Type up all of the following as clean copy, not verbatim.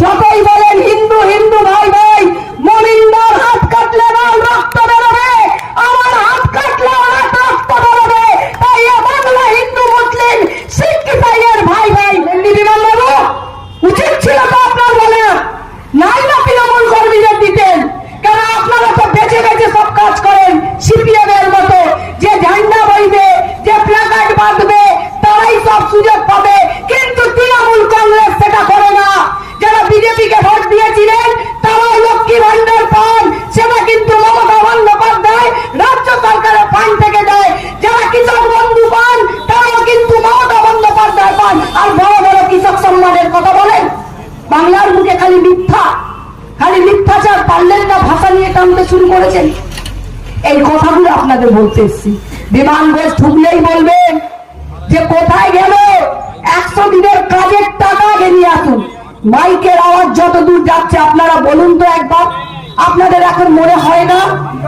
যতই বলেন হিন্দু হিন্দু ভাই ভাই, মমিনদার হাত কাটলে লাল রক্ত বেরোবে, আমার হাত কাটলে অনেক রক্ত বেরোবে। তাই এ বাংলা হিন্দু মুসলিম শিখ ইসাইয়ের ভাই ভাই। বিমান বাবু উচিত ছিল তো আপনার বলে নাই না তৃণমূল কর্মীদের দিতেন, কেন আপনারা তো বেছে বেছে সব কাজ করেন সিপিএম এর মতো, যে ঝান্ডা বইবে, যে প্ল্যাকার্ড বাঁধবে তারাই সব সুযোগ পাবে, কিন্তু তৃণমূল কংগ্রেস সেটা করে না। যারা বিজেপিকে ভোট দিয়েছিলেন তারাও লক্ষ্মী ভান্ডার পান, সেটা কিন্তু মমতা বন্দ্যোপাধ্যায় রাজ্য সরকারের ফান্ড থেকে দেয়। যারা কৃষক বন্ধু পান তারাও কিন্তু মমতা বন্দ্যোপাধ্যায় পান। আর বড় বড় কৃষক সম্মানের কথা বলেন, বাংলার মুখে খালি মিথ্যা, খালি মিথ্যাচার, পারলেন না ভাষা নিয়ে টানতে শুরু করেছেন। এই কথাগুলো আপনাদের বলতে এসছি। বিমান ঘোষ ঢুকলেই বলবেন যে কোথায় গেল 100 দিনের কাজের টাকা বেরিয়ে আসুন। মাইকের আওয়াজ যত দূর যাচ্ছে আপনারা বলুন তো একবার, আপনাদের এখন মনে হয় না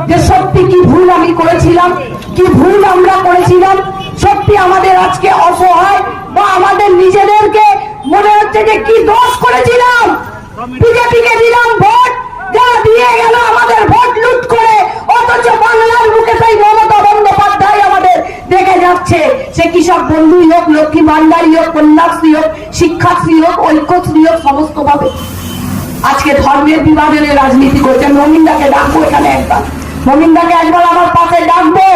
যে সত্যি কি ভুল আমি করেছিলাম, কি ভুল আমরা করেছিলাম? সত্যি আমাদের আজকে অসহায় বা আমাদের নিজেদেরকে মনে হচ্ছে যে কি দোষ করেছিলাম। বিজেপিকে দিলাম ভোট, যারা দিয়ে গেল আমাদের ভোট লুট করে, অথচ বাংলার মুখে সেই মমতা বন্দ্যোপাধ্যায় আমাদের দেখে যাচ্ছে। সে কৃষক বন্ধুই হোক, লক্ষ্মী ভান্ডারই হোক, কন্যাশ্রী হোক, শিক্ষাশ্রী হোক, ঐক্যশ্রী হোক, সমস্ত ভাবে আজকে ধর্মের বিভাজনের রাজনীতি করছে। মমিনদাকে ডাকবো এখানে একবার, মমিনদাকে একবার আমার পাশে ডাকবো।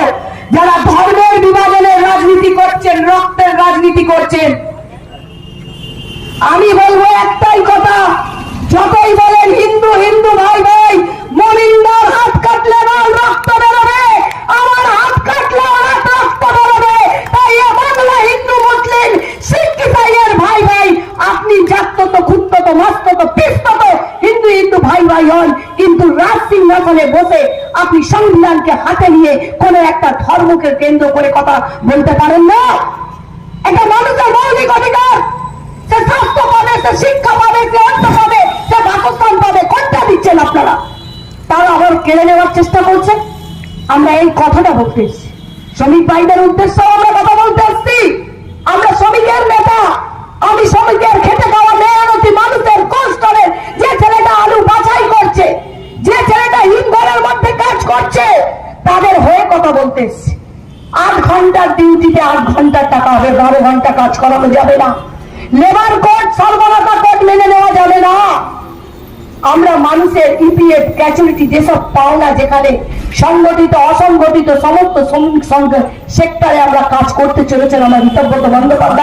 যারা ধর্মের বিভাজনের রাজনীতি করছেন, রক্তের রাজনীতি করছেন, আমি বলবো একটাই কথা, যতই বলেন হিন্দু হিন্দু ভাই ভাই, মমিনদার হাত কাটলে লাল রক্ত বেরোবে, আমার হাত কাটলে অনেক রক্ত বেরোবে। তাই এ বাংলা হিন্দু মুসলিম শিখ ইসাইয়ের ভাই ভাই, আপনি জাতত খুঁতত মস্তত পিস্তত হিন্দু হিন্দু ভাই ভাই হন, কিন্তু রাজ সিংহাসনে বসে আপনি সংবিধানকে হাতে নিয়ে কোন একটা ধর্মকে কেন্দ্র করে কথা বলতে পারেন না। এটা মানুষের মৌলিক অধিকার। সে স্বাস্থ্য পাবে, সে শিক্ষা পাবে, সে অর্থ পাবে, সে বাসস্থান পাবে, কোনটা দিচ্ছেন আপনারা? তারা আবার কেড়ে নেওয়ার চেষ্টা করছে। আমরা এই কথাটা বলতে এসেছি, শ্রমিক ভাইদের উদ্দেশ্যে আমরা কথা বলতে এসেছি। আমরা শ্রমিকের নেতা, আমি শ্রমিকের খেটে খাওয়া মেহনতি মানুষের কষ্টের, যে ছেলেটা আলু বাছাই করছে, যে ছেলেটা হিমঘরের মধ্যে কাজ করছে, তাদের হয়ে কথা বলতে এসেছি। 8 ঘন্টার ডিউটিতে 8 ঘন্টার টাকা হবে, 12 ঘন্টা কাজ করানো যাবে না। লেবার কোড, সর্বনাশা কোড মেনে নেওয়া যাবে না। আমরা মানুষের ইপিএফ, গ্র্যাচুইটি, যেসব পাওনা, যেখানে সংগঠিত অসংগঠিত সমস্ত শ্রমিক সেক্টরে আমরা কাজ করতে চলেছেন আমার ঋতব্রত বন্দ্যোপাধ্যায়।